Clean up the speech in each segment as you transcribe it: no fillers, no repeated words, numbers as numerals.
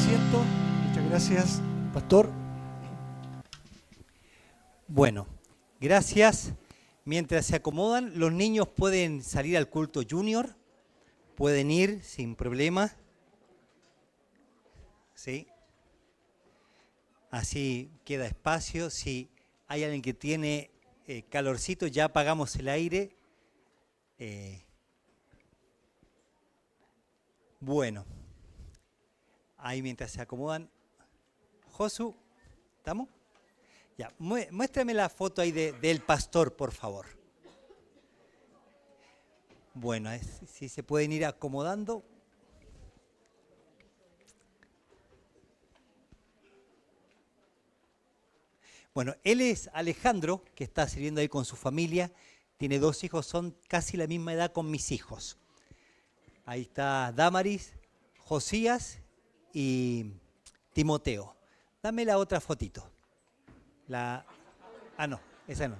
asiento. Muchas gracias, pastor. Bueno, gracias. Mientras se acomodan, los niños pueden salir al culto junior, pueden ir sin problema. ¿Sí? Así queda espacio. Si hay alguien que tiene calorcito, ya apagamos el aire. Bueno, ahí mientras se acomodan. Josu, ¿estamos? Ya, muéstrame la foto ahí del pastor, por favor. Bueno, si se pueden ir acomodando. Bueno, él es Alejandro, que está sirviendo ahí con su familia. Tiene 2 hijos, son casi la misma edad con mis hijos. Ahí está Damaris, Josías y Timoteo. Dame la otra fotito. No, esa no.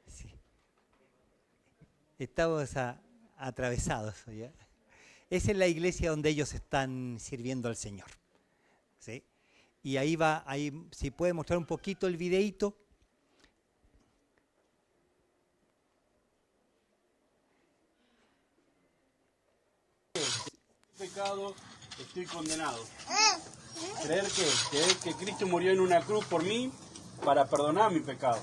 Sí. Estamos atravesados. ¿Ya? Esa es la iglesia donde ellos están sirviendo al Señor. ¿Sí? Y ahí va, si puede mostrar un poquito el videíto. Pecado, estoy condenado. Creer que Cristo murió en una cruz por mí para perdonar mi pecado.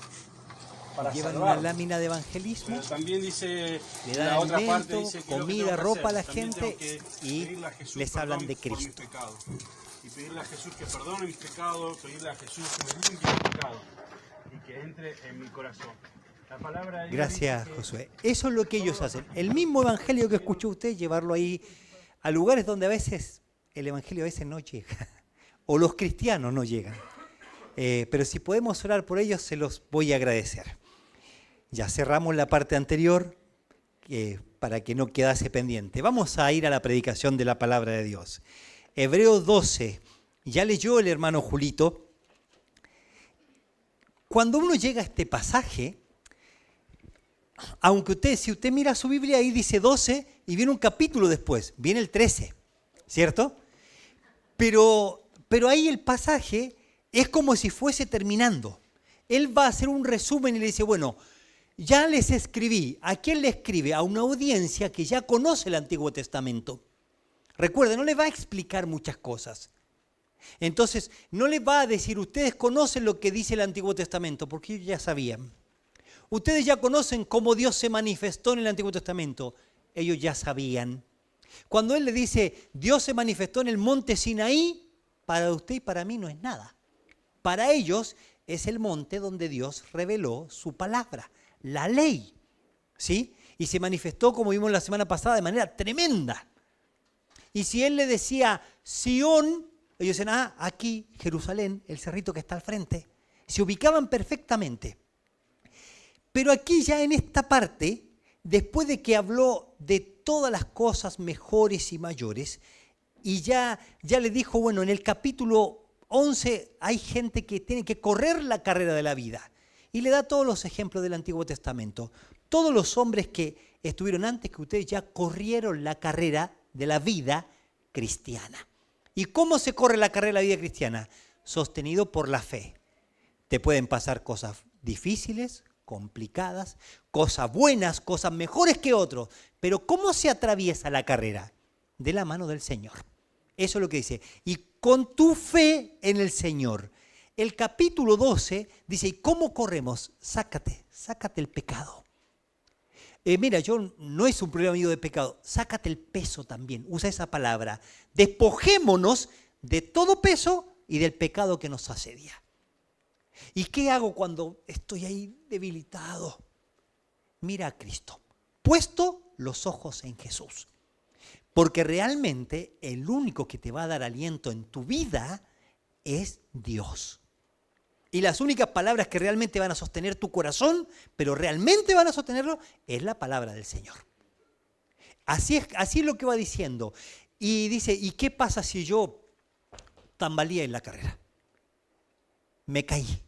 Para llevan salvarme. una lámina de evangelismo. Pero también dice, le dan la otra alimento, parte dice, comida, ropa a la también gente y les hablan de Cristo. Y pedirle a Jesús que perdone mis pecados, pedirle a Jesús que me limpie mis pecados y que entre en mi corazón. La palabra de Dios. Gracias, Josué. Eso es lo que ellos hacen. El mismo evangelio que escuchó usted, llevarlo ahí a lugares donde a veces el evangelio a veces no llega, o los cristianos no llegan. Pero si podemos orar por ellos, se los voy a agradecer. Ya cerramos la parte anterior para que no quedase pendiente. Vamos a ir a la predicación de la palabra de Dios. Hebreos 12, ya leyó el hermano Julito. Cuando uno llega a este pasaje, aunque si usted mira su Biblia, ahí dice 12 y viene un capítulo después, viene el 13, ¿cierto? Pero ahí el pasaje es como si fuese terminando. Él va a hacer un resumen y le dice, bueno, ya les escribí. ¿A quién le escribe? A una audiencia que ya conoce el Antiguo Testamento. Recuerde, no le va a explicar muchas cosas. Entonces, no les va a decir, ustedes conocen lo que dice el Antiguo Testamento, porque ellos ya sabían. Ustedes ya conocen cómo Dios se manifestó en el Antiguo Testamento. Ellos ya sabían. Cuando Él le dice, Dios se manifestó en el monte Sinaí, para usted y para mí no es nada. Para ellos es el monte donde Dios reveló su palabra, la ley. ¿Sí? Y se manifestó, como vimos la semana pasada, de manera tremenda. Y si Él le decía Sión, ellos decían, aquí Jerusalén, el cerrito que está al frente. Se ubicaban perfectamente. Pero aquí ya en esta parte, después de que habló de todas las cosas mejores y mayores, y ya le dijo, bueno, en el capítulo 11 hay gente que tiene que correr la carrera de la vida. Y le da todos los ejemplos del Antiguo Testamento. Todos los hombres que estuvieron antes que ustedes ya corrieron la carrera de la vida cristiana. ¿Y cómo se corre la carrera de la vida cristiana? Sostenido por la fe. Te pueden pasar cosas difíciles, complicadas, cosas buenas, cosas mejores que otros. Pero ¿cómo se atraviesa la carrera? De la mano del Señor. Eso es lo que dice. Y con tu fe en el Señor. El capítulo 12 dice, ¿y cómo corremos? Sácate el pecado. Mira, yo no es un problema mío de pecado. Sácate el peso también. Usa esa palabra. Despojémonos de todo peso y del pecado que nos asedia. ¿Y qué hago cuando estoy ahí debilitado? Mira a Cristo. Puesto los ojos en Jesús. Porque realmente el único que te va a dar aliento en tu vida es Dios. Y las únicas palabras que realmente van a sostener tu corazón, pero realmente van a sostenerlo, es la palabra del Señor. Así es lo que va diciendo. Y dice, ¿y qué pasa si yo tambaleé en la carrera? Me caí.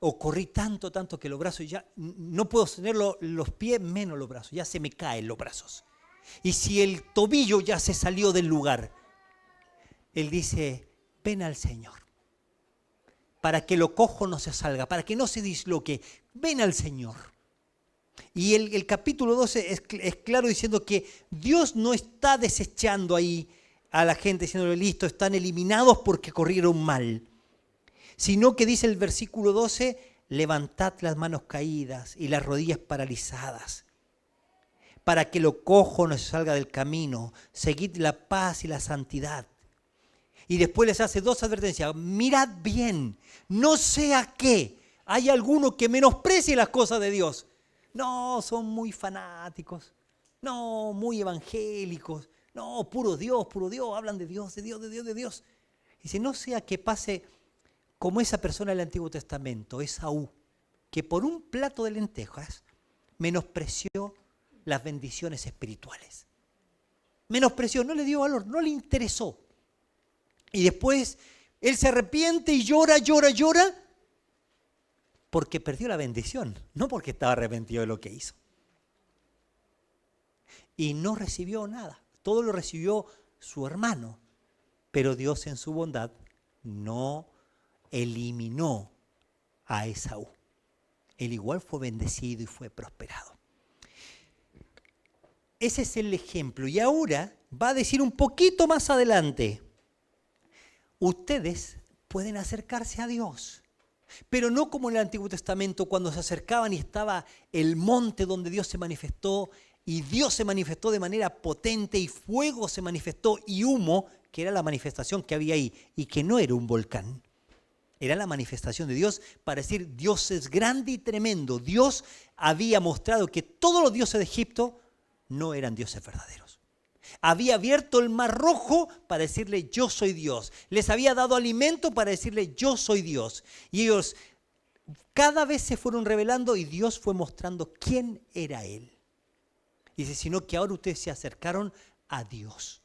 O corrí tanto que los brazos ya, no puedo sostener los pies, menos los brazos, ya se me caen los brazos. Y si el tobillo ya se salió del lugar, Él dice, ven al Señor. Para que lo cojo no se salga, para que no se disloque, ven al Señor. Y el capítulo 12 es claro diciendo que Dios no está desechando ahí a la gente, diciéndole listo, están eliminados porque corrieron mal. Sino que dice el versículo 12, levantad las manos caídas y las rodillas paralizadas, para que lo cojo no se salga del camino, seguid la paz y la santidad. Y después les hace dos advertencias, mirad bien, no sea que hay alguno que menosprecie las cosas de Dios. No, son muy fanáticos, no, muy evangélicos, no, puro Dios, hablan de Dios, de Dios, de Dios, de Dios. Dice, no sea que pase como esa persona del Antiguo Testamento, Esaú, que por un plato de lentejas menospreció las bendiciones espirituales. Menospreció, no le dio valor, no le interesó. Y después él se arrepiente y llora, porque perdió la bendición, no porque estaba arrepentido de lo que hizo. Y no recibió nada, todo lo recibió su hermano, pero Dios en su bondad no eliminó a Esaú. Él igual fue bendecido y fue prosperado. Ese es el ejemplo. Y ahora va a decir un poquito más adelante, ustedes pueden acercarse a Dios, pero no como en el Antiguo Testamento cuando se acercaban y estaba el monte donde Dios se manifestó y Dios se manifestó de manera potente y fuego se manifestó y humo, que era la manifestación que había ahí y que no era un volcán. Era la manifestación de Dios para decir Dios es grande y tremendo. Dios había mostrado que todos los dioses de Egipto no eran dioses verdaderos. Había abierto el mar rojo para decirle yo soy Dios. Les había dado alimento para decirle yo soy Dios. Y ellos cada vez se fueron revelando y Dios fue mostrando quién era Él. Dice, sino que ahora ustedes se acercaron a Dios,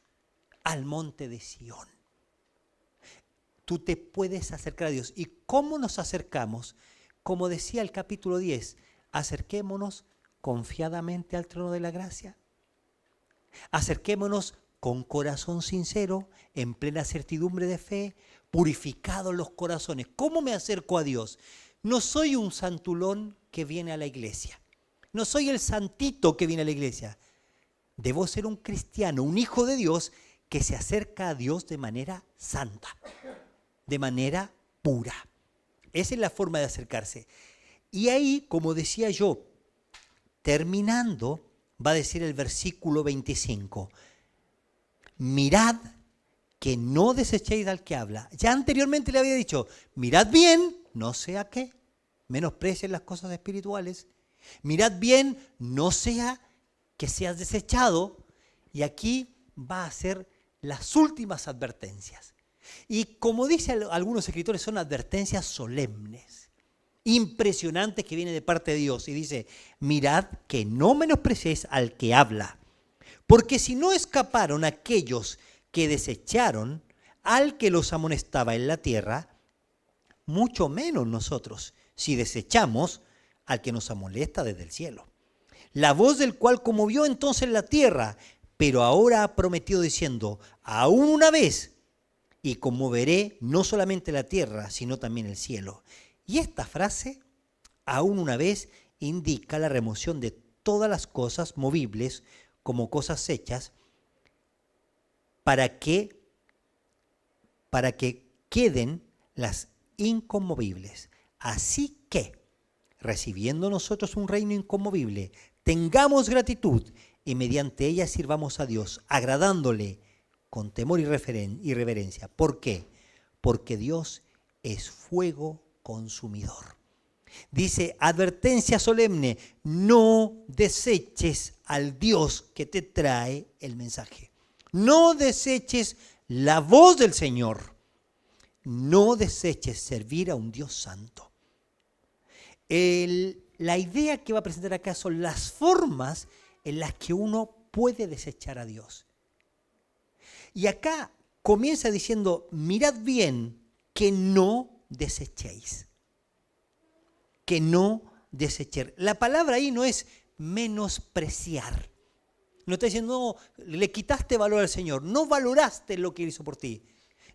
al monte de Sión. Tú te puedes acercar a Dios. ¿Y cómo nos acercamos? Como decía el capítulo 10, acerquémonos confiadamente al trono de la gracia. Acerquémonos con corazón sincero, en plena certidumbre de fe, purificados los corazones. ¿Cómo me acerco a Dios? No soy un santulón que viene a la iglesia. No soy el santito que viene a la iglesia. Debo ser un cristiano, un hijo de Dios que se acerca a Dios de manera santa, de manera pura. Esa es la forma de acercarse. Y ahí, como decía yo, terminando, va a decir el versículo 25, mirad que no desechéis al que habla. Ya anteriormente le había dicho, mirad bien, no sea que menosprecien las cosas espirituales. Mirad bien, no sea que seas desechado. Y aquí va a ser las últimas advertencias. Y como dicen algunos escritores, son advertencias solemnes, impresionantes que vienen de parte de Dios. Y dice, mirad que no menospreciéis al que habla, porque si no escaparon aquellos que desecharon al que los amonestaba en la tierra, mucho menos nosotros, si desechamos al que nos amonesta desde el cielo. La voz del cual conmovió entonces la tierra, pero ahora ha prometido diciendo, aún una vez, y conmoveré no solamente la tierra, sino también el cielo. Y esta frase, aún una vez, indica la remoción de todas las cosas movibles como cosas hechas, para que queden las inconmovibles. Así que, recibiendo nosotros un reino inconmovible, tengamos gratitud y mediante ella sirvamos a Dios, agradándole con temor y reverencia. ¿Por qué? Porque Dios es fuego consumidor. Dice, advertencia solemne, no deseches al Dios que te trae el mensaje. No deseches la voz del Señor. No deseches servir a un Dios santo. La idea que va a presentar acá son las formas en las que uno puede desechar a Dios. Y acá comienza diciendo, mirad bien que no desechéis. Que no desechéis. La palabra ahí no es menospreciar. No está diciendo, no, le quitaste valor al Señor, no valoraste lo que hizo por ti.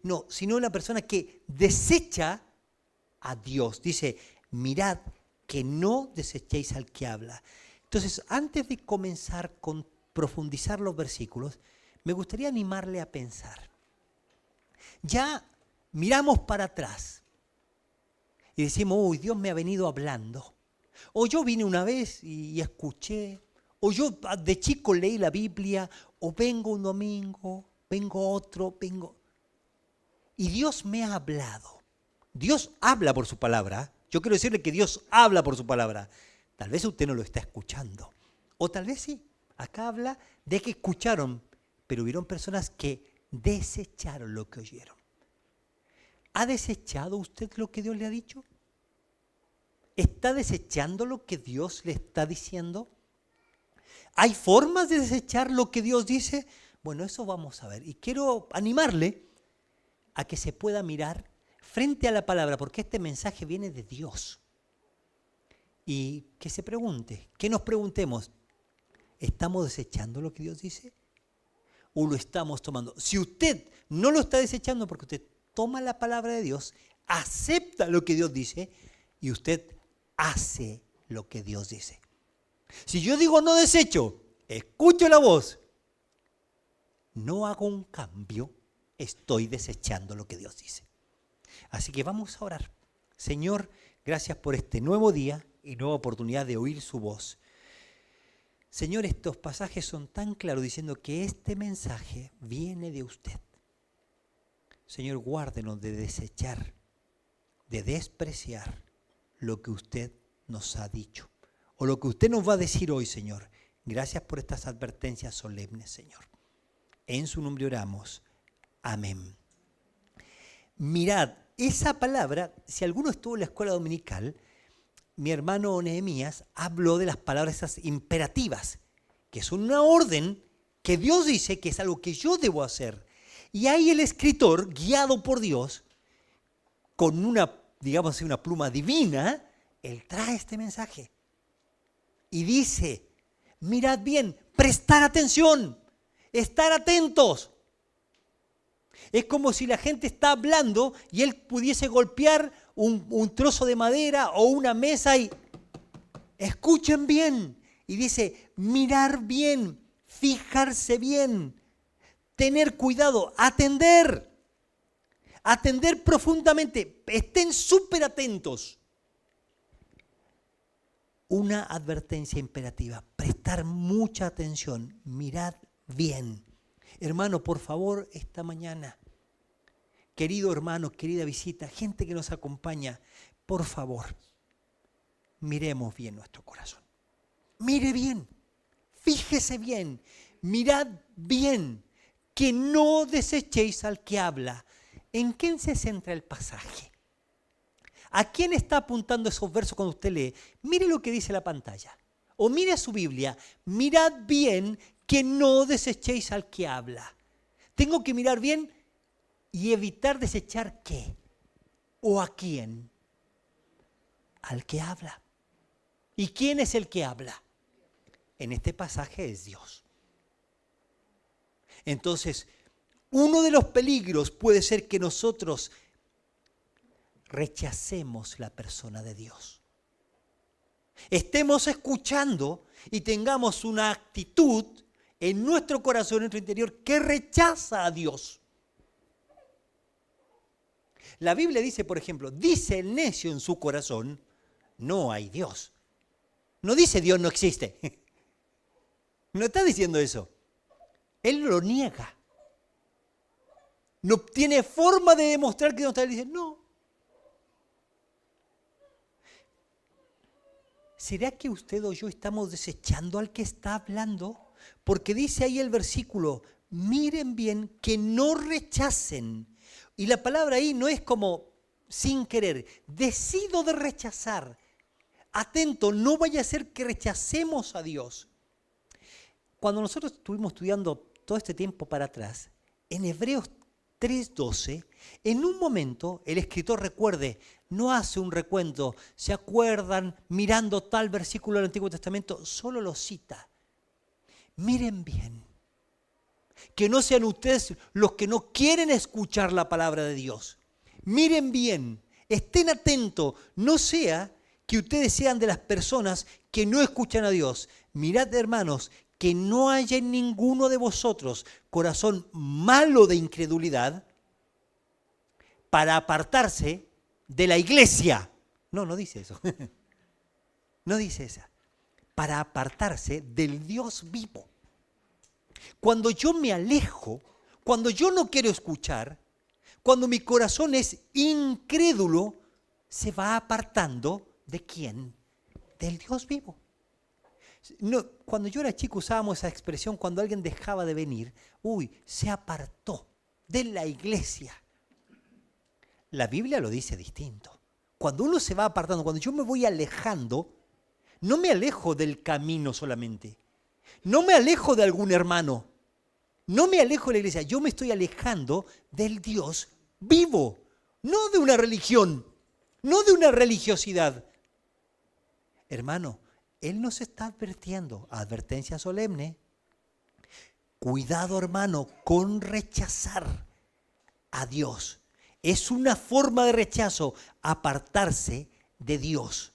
no, sino una persona que desecha a Dios. Dice, mirad que no desechéis al que habla. Entonces, antes de comenzar con profundizar los versículos, me gustaría animarle a pensar. Ya miramos para atrás y decimos, uy, Dios me ha venido hablando. O yo vine una vez y escuché, o yo de chico leí la Biblia, o vengo un domingo, vengo otro, vengo. Y Dios me ha hablado. Dios habla por su palabra. Yo quiero decirle que Dios habla por su palabra. Tal vez usted no lo está escuchando. O tal vez sí. Acá habla de que escucharon, pero hubieron personas que desecharon lo que oyeron. ¿Ha desechado usted lo que Dios le ha dicho? ¿Está desechando lo que Dios le está diciendo? ¿Hay formas de desechar lo que Dios dice? Bueno, eso vamos a ver. Y quiero animarle a que se pueda mirar frente a la palabra, porque este mensaje viene de Dios. Y que se pregunte, que nos preguntemos, ¿estamos desechando lo que Dios dice? ¿O lo estamos tomando? Si usted no lo está desechando porque usted toma la palabra de Dios, acepta lo que Dios dice y usted hace lo que Dios dice. Si yo digo no desecho, escucho la voz, no hago un cambio, estoy desechando lo que Dios dice. Así que vamos a orar. Señor, gracias por este nuevo día y nueva oportunidad de oír su voz. Señor, estos pasajes son tan claros diciendo que este mensaje viene de usted. Señor, guárdenos de desechar, de despreciar lo que usted nos ha dicho o lo que usted nos va a decir hoy, Señor. Gracias por estas advertencias solemnes, Señor. En su nombre oramos. Amén. Mirad, esa palabra, si alguno estuvo en la escuela dominical, mi hermano Nehemías habló de las palabras esas imperativas, que son una orden que Dios dice que es algo que yo debo hacer. Y ahí el escritor, guiado por Dios, con una, digamos así, una pluma divina, él trae este mensaje. Y dice, mirad bien, prestar atención, estar atentos. Es como si la gente está hablando y él pudiese golpear un trozo de madera o una mesa y escuchen bien. Y dice, mirar bien, fijarse bien, tener cuidado, atender profundamente, estén súper atentos. Una advertencia imperativa, prestar mucha atención, mirad bien. Hermano, por favor, esta mañana, querido hermano, querida visita, gente que nos acompaña, por favor, miremos bien nuestro corazón. Mire bien, fíjese bien, mirad bien, que no desechéis al que habla. ¿En quién se centra el pasaje? ¿A quién está apuntando esos versos cuando usted lee? Mire lo que dice la pantalla. O mire su Biblia. Mirad bien que no desechéis al que habla. Tengo que mirar bien y evitar desechar ¿qué? ¿O a quién? Al que habla. ¿Y quién es el que habla? En este pasaje es Dios. Entonces, uno de los peligros puede ser que nosotros rechacemos la persona de Dios. Estemos escuchando y tengamos una actitud en nuestro corazón, en nuestro interior, que rechaza a Dios. La Biblia dice, por ejemplo, dice el necio en su corazón, no hay Dios. No dice Dios no existe. No está diciendo eso. Él lo niega. No tiene forma de demostrar que no está. Él dice, no. ¿Será que usted o yo estamos desechando al que está hablando? Porque dice ahí el versículo, miren bien que no rechacen. Y la palabra ahí no es como sin querer. Decido de rechazar. Atento, no vaya a ser que rechacemos a Dios. Cuando nosotros estuvimos estudiando todo este tiempo para atrás, en Hebreos 3:12, en un momento el escritor, recuerde, no hace un recuento, se acuerdan mirando tal versículo del Antiguo Testamento, solo lo cita. Miren bien, Que no sean ustedes los que no quieren escuchar la palabra de Dios. Miren bien, estén atentos, no sea que ustedes sean de las personas que no escuchan a Dios. Mirad, hermanos, que no haya en ninguno de vosotros corazón malo de incredulidad para apartarse de la iglesia. No dice eso. No dice esa. Para apartarse del Dios vivo. Cuando yo me alejo, cuando yo no quiero escuchar, cuando mi corazón es incrédulo, se va apartando ¿de quién? Del Dios vivo. No, cuando yo era chico usábamos esa expresión cuando alguien dejaba de venir. Se apartó de la iglesia. La Biblia lo dice distinto. Cuando uno se va apartando, cuando yo me voy alejando, no me alejo del camino solamente. No me alejo de algún hermano. No me alejo de la iglesia. Yo me estoy alejando del Dios vivo. No de una religión. No de una religiosidad. Hermano, Él nos está advirtiendo, advertencia solemne. Cuidado, hermano, con rechazar a Dios. Es una forma de rechazo, apartarse de Dios,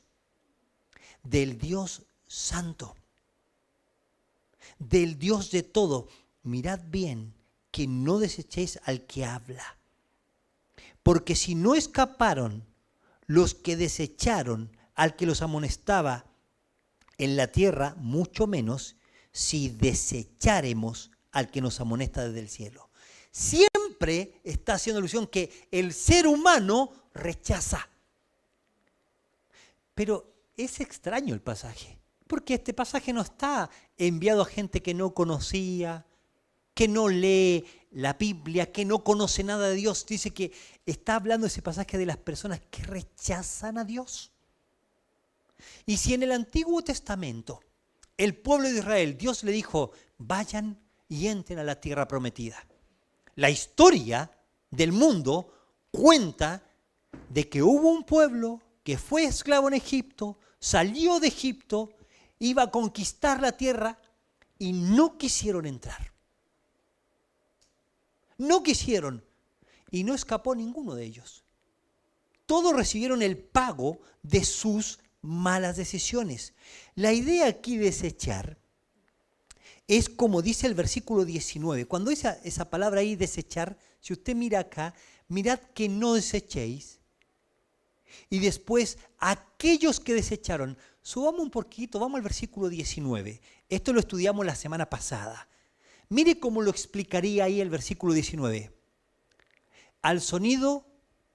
del Dios santo, del Dios de todo. Mirad bien que no desechéis al que habla, porque si no escaparon los que desecharon al que los amonestaba en la tierra, mucho menos si desecharemos al que nos amonesta desde el cielo. Siempre está haciendo alusión que el ser humano rechaza. Pero es extraño el pasaje, porque este pasaje no está enviado a gente que no conocía, que no lee la Biblia, que no conoce nada de Dios. Dice que está hablando ese pasaje de las personas que rechazan a Dios. Y si en el Antiguo Testamento el pueblo de Israel, Dios le dijo, vayan y entren a la tierra prometida. La historia del mundo cuenta de que hubo un pueblo que fue esclavo en Egipto, salió de Egipto, iba a conquistar la tierra y no quisieron entrar. No quisieron y no escapó ninguno de ellos. Todos recibieron el pago de sus malas decisiones. La idea aquí de desechar es como dice el versículo 19. Cuando esa palabra ahí, desechar, si usted mira acá, mirad que no desechéis. Y después, aquellos que desecharon, subamos un poquito, vamos al versículo 19. Esto lo estudiamos la semana pasada. Mire cómo lo explicaría ahí el versículo 19. Al sonido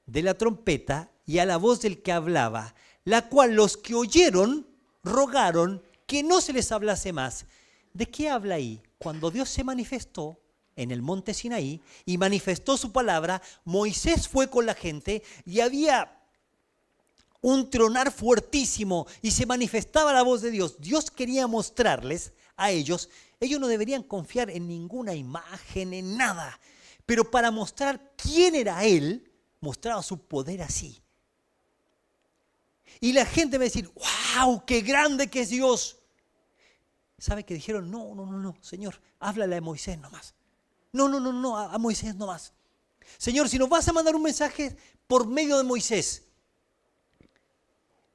de la trompeta y a la voz del que hablaba, la cual los que oyeron rogaron que no se les hablase más. ¿De qué habla ahí? Cuando Dios se manifestó en el monte Sinaí y manifestó su palabra, Moisés fue con la gente y había un tronar fuertísimo y se manifestaba la voz de Dios. Dios quería mostrarles a ellos no deberían confiar en ninguna imagen, en nada, pero para mostrar quién era Él, mostraba su poder así. Y la gente va a decir, ¡wow! ¡Qué grande que es Dios! ¿Sabe qué dijeron? No, Señor, háblale a Moisés nomás. No, a Moisés nomás. Señor, si nos vas a mandar un mensaje por medio de Moisés.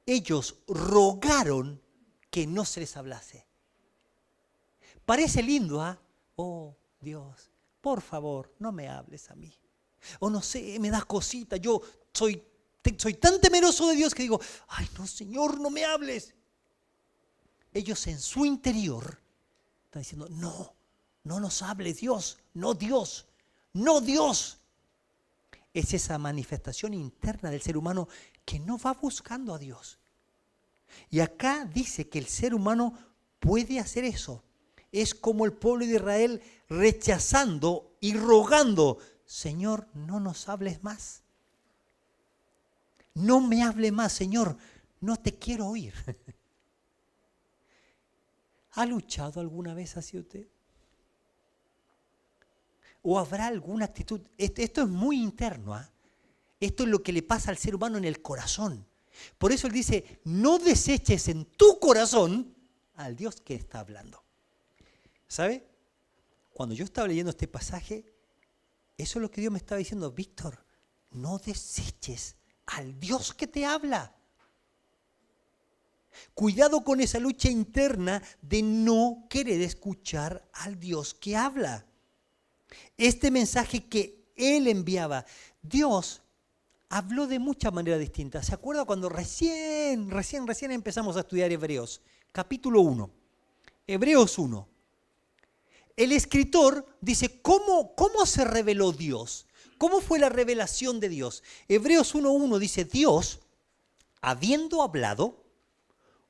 Ellos rogaron que no se les hablase. Parece lindo, ¿ah? Oh, Dios, por favor, no me hables a mí. O no sé, me das cosita. Yo soy tan temeroso de Dios que digo, ay, no, Señor, no me hables. Ellos en su interior están diciendo, no nos hables, Dios, no Dios. Es esa manifestación interna del ser humano que no va buscando a Dios. Y acá dice que el ser humano puede hacer eso. Es como el pueblo de Israel rechazando y rogando, Señor, no nos hables más. No me hable más, Señor, no te quiero oír. ¿Ha luchado alguna vez así usted? ¿O habrá alguna actitud? Esto es muy interno, ¿eh? Esto es lo que le pasa al ser humano en el corazón. Por eso él dice, no deseches en tu corazón al Dios que está hablando. ¿Sabe? cuando yo estaba leyendo este pasaje, eso es lo que Dios me estaba diciendo. Víctor, no deseches al Dios que te habla. Cuidado con esa lucha interna de no querer escuchar al Dios que habla. Este mensaje que Él enviaba, Dios habló de muchas maneras distintas. ¿Se acuerda cuando recién empezamos a estudiar Hebreos? Capítulo 1. Hebreos 1. El escritor dice, ¿cómo se reveló Dios? ¿Cómo fue la revelación de Dios? Hebreos 1.1 dice, Dios, habiendo hablado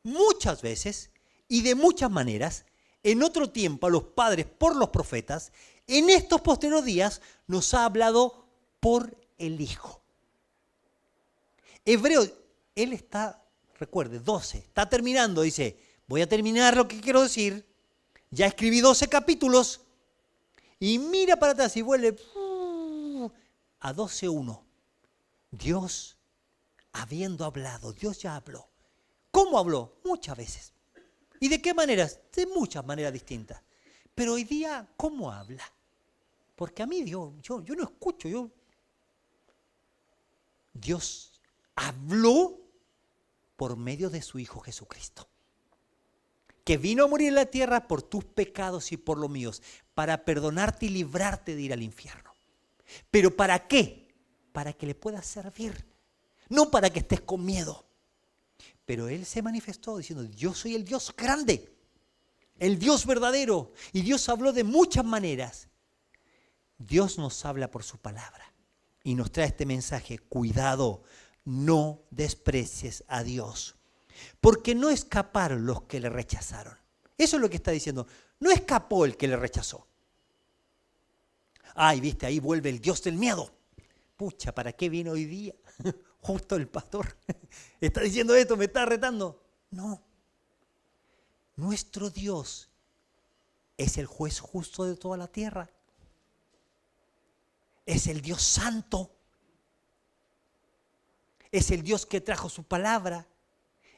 muchas veces y de muchas maneras, en otro tiempo a los padres por los profetas, en estos posteriores días nos ha hablado por el Hijo. Hebreos, él está, recuerde, 12, está terminando, dice, voy a terminar lo que quiero decir, ya escribí 12 capítulos, y mira para atrás y vuelve a 12.1. Dios, habiendo hablado, Dios ya habló. ¿Cómo habló? Muchas veces. ¿Y de qué maneras? De muchas maneras distintas. Pero hoy día, ¿cómo habla? Porque a mí Dios, yo no escucho, Dios habló por medio de su Hijo Jesucristo, que vino a morir en la tierra por tus pecados y por los míos, para perdonarte y librarte de ir al infierno. ¿Pero para qué? Para que le puedas servir, no para que estés con miedo. Pero Él se manifestó diciendo, yo soy el Dios grande, el Dios verdadero, y Dios habló de muchas maneras. Dios nos habla por su palabra y nos trae este mensaje, cuidado, no desprecies a Dios, porque no escaparon los que le rechazaron. Eso es lo que está diciendo, no escapó el que le rechazó. Ay, viste, ahí vuelve el Dios del miedo. Pucha, ¿para qué vino hoy día? Justo el pastor está diciendo esto, me está retando. No, nuestro Dios es el juez justo de toda la tierra. Es el Dios santo. Es el Dios que trajo su palabra.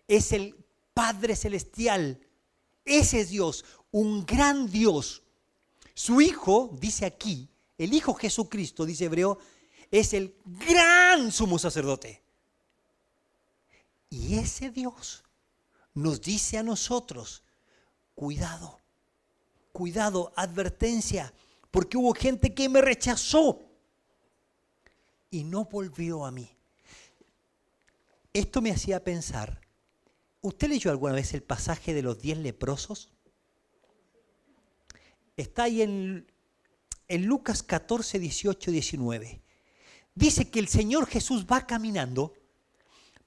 Es el Padre celestial. Ese es Dios, un gran Dios. Su Hijo, dice aquí, el Hijo Jesucristo, dice Hebreo, es el gran sumo sacerdote. Y ese Dios nos dice a nosotros, cuidado, cuidado, advertencia, porque hubo gente que me rechazó y no volvió a mí. Esto me hacía pensar, ¿usted leyó alguna vez el pasaje de los 10 leprosos? Está ahí en Lucas 14, 18, 19. Dice que el Señor Jesús va caminando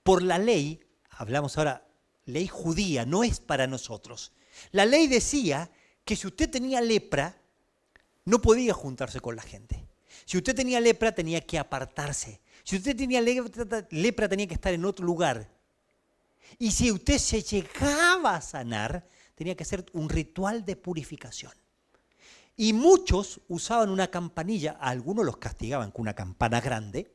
por la ley, hablamos ahora, ley judía, no es para nosotros. La ley decía que si usted tenía lepra, no podía juntarse con la gente. Si usted tenía lepra, tenía que apartarse. Si usted tenía lepra, tenía que estar en otro lugar. Y si usted se llegaba a sanar, tenía que hacer un ritual de purificación. Y muchos usaban una campanilla, a algunos los castigaban con una campana grande,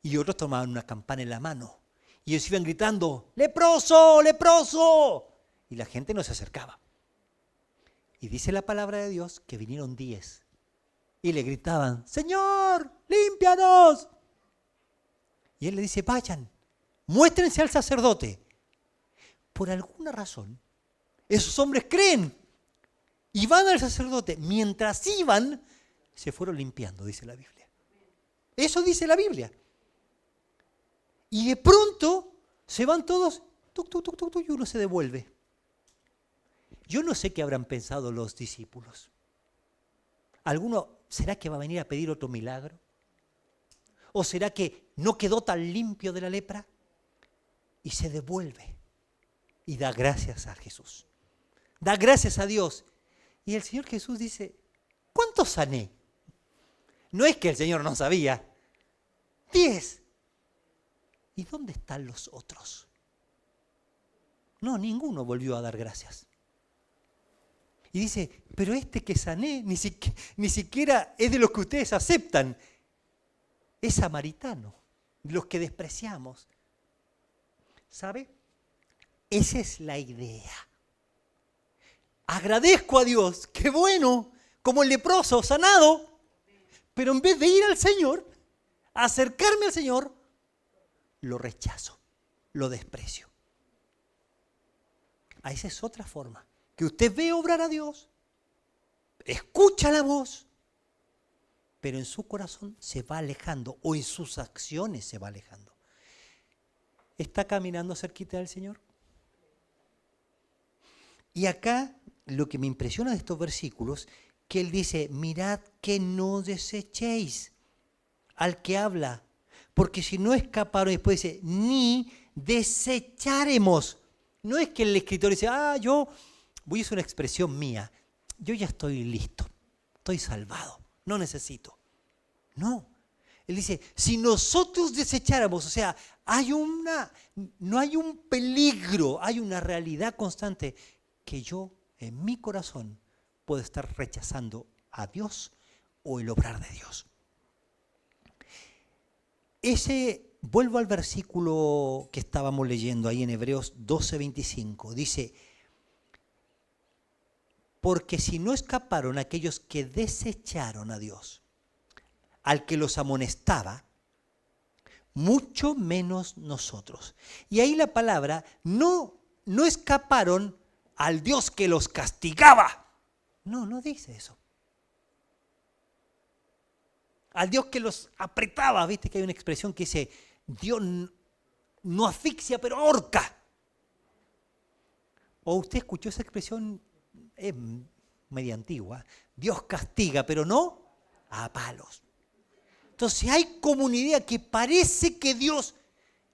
y otros tomaban una campana en la mano. Y ellos iban gritando, ¡leproso, leproso! Y la gente no se acercaba. Y dice la palabra de Dios que vinieron 10 y le gritaban, ¡Señor, límpianos! Y él le dice, vayan, muéstrense al sacerdote. Por alguna razón, esos hombres creen y van al sacerdote. Mientras iban, se fueron limpiando, dice la Biblia. Eso dice la Biblia. Y de pronto se van todos, tuc, tuc, tuc, tuc, tuc, y uno se devuelve. Yo no sé qué habrán pensado los discípulos. ¿Alguno será que va a venir a pedir otro milagro? ¿O será que no quedó tan limpio de la lepra? Y se devuelve y da gracias a Jesús. Da gracias a Dios. Y el Señor Jesús dice, ¿cuántos sané? No es que el Señor no sabía. 10. ¿Y dónde están los otros? No, ninguno volvió a dar gracias. Y dice, pero este que sané ni siquiera es de los que ustedes aceptan. Es samaritano, los que despreciamos. ¿Sabe? Esa es la idea. agradezco a Dios, qué bueno, como el leproso sanado, pero en vez de ir al Señor, acercarme al Señor, lo rechazo, lo desprecio. Esa es otra forma, que usted ve obrar a Dios, escucha la voz, pero en su corazón se va alejando o en sus acciones se va alejando. ¿Está caminando cerquita del Señor? Y acá lo que me impresiona de estos versículos, que Él dice, mirad que no desechéis al que habla, porque si no escaparon, después dice, ni desecharemos. No es que el escritor dice, yo voy a usar una expresión mía, yo ya estoy listo, estoy salvado, no necesito. No, Él dice, si nosotros desecháramos, o sea, no hay un peligro, hay una realidad constante que yo en mi corazón puedo estar rechazando a Dios o el obrar de Dios. Vuelvo al versículo que estábamos leyendo ahí en Hebreos 12:25. Dice, porque si no escaparon aquellos que desecharon a Dios, al que los amonestaba, mucho menos nosotros. Y ahí la palabra, no escaparon al Dios que los castigaba. No dice eso. Al Dios que los apretaba. Viste que hay una expresión que dice, Dios no asfixia, pero ahorca. O usted escuchó esa expresión, es media antigua. Dios castiga, pero no a palos. Entonces hay como una idea que parece que Dios,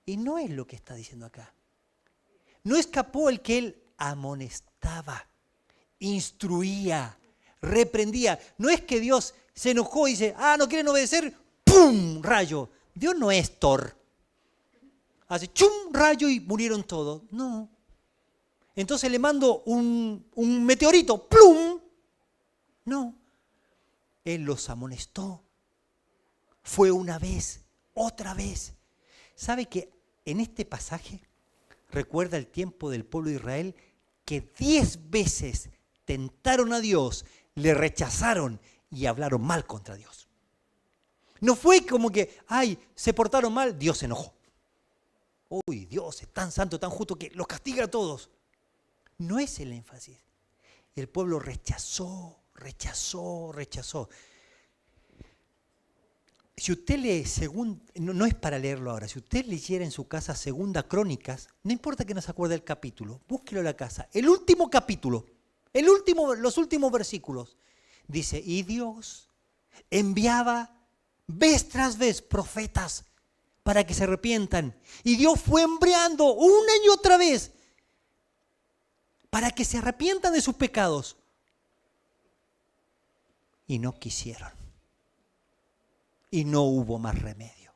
y no es lo que está diciendo acá. No escapó el que Él amonestaba, instruía, reprendía. No es que Dios se enojó y dice, no quieren obedecer, ¡pum! Rayo. Dios no es Thor. Hace chum, rayo y murieron todos. No. Entonces le mando un meteorito, ¡plum! No. Él los amonestó. Fue una vez, otra vez. ¿Sabe que en este pasaje recuerda el tiempo del pueblo de Israel que 10 veces tentaron a Dios, le rechazaron y hablaron mal contra Dios? No fue como que, se portaron mal, Dios se enojó. Uy, Dios es tan santo, tan justo que los castiga a todos. No es el énfasis. El pueblo rechazó. Si usted lee, no es para leerlo ahora, si usted leyera en su casa Segunda Crónicas, no importa que no se acuerde del capítulo, búsquelo en la casa. El último capítulo, los últimos versículos, dice, y Dios enviaba vez tras vez profetas para que se arrepientan. Y Dios fue enviando una y otra vez para que se arrepientan de sus pecados. Y no quisieron. Y no hubo más remedio.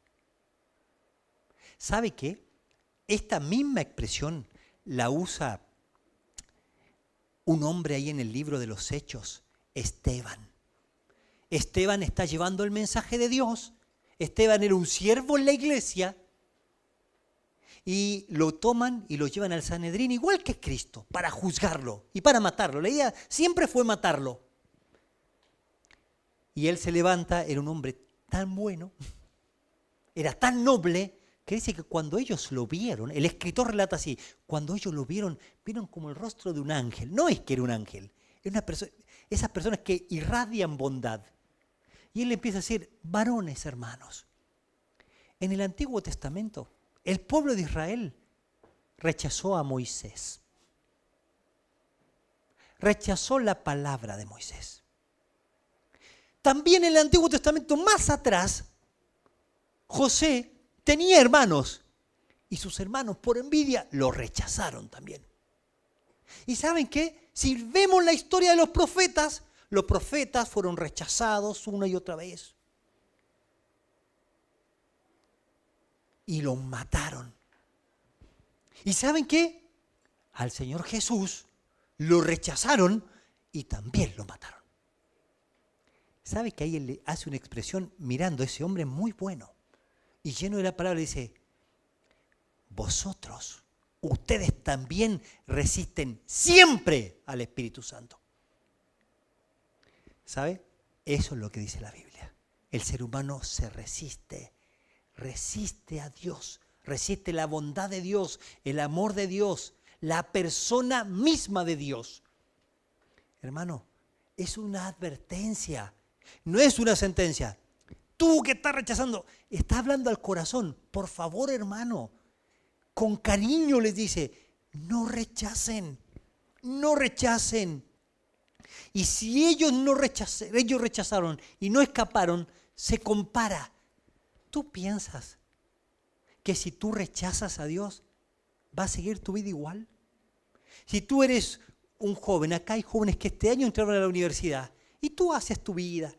¿Sabe qué? Esta misma expresión la usa un hombre ahí en el libro de los Hechos, Esteban. Esteban está llevando el mensaje de Dios. Esteban era un siervo en la iglesia y lo toman y lo llevan al Sanedrín, igual que Cristo, para juzgarlo y para matarlo. La idea siempre fue matarlo. Y él se levanta, era un hombre tan bueno, era tan noble, que dice que cuando ellos lo vieron, el escritor relata así, cuando ellos lo vieron como el rostro de un ángel. No es que era un ángel, es una persona, esas personas que irradian bondad. Y él le empieza a decir, varones hermanos, en el Antiguo Testamento, el pueblo de Israel rechazó a Moisés. Rechazó la palabra de Moisés. También en el Antiguo Testamento, más atrás, José tenía hermanos y sus hermanos por envidia lo rechazaron también. ¿Y saben qué? Si vemos la historia de los profetas fueron rechazados una y otra vez. Y los mataron. ¿Y saben qué? Al Señor Jesús lo rechazaron y también lo mataron. ¿Sabe que ahí él le hace una expresión mirando a ese hombre muy bueno y lleno de la palabra? Dice, vosotros ustedes también resisten siempre al Espíritu Santo. ¿Sabe? Eso es lo que dice la Biblia. El ser humano se resiste a Dios, resiste la bondad de Dios, el amor de Dios, la persona misma de Dios. Hermano, es una advertencia, no es una sentencia. Tú que estás rechazando, está hablando al corazón. Por favor, hermano, con cariño les dice, no rechacen, no rechacen. Y si ellos rechazaron y no escaparon, se compara. ¿Tú piensas que si tú rechazas a Dios, va a seguir tu vida igual? Si tú eres un joven, acá hay jóvenes que este año entraron a la universidad y tú haces tu vida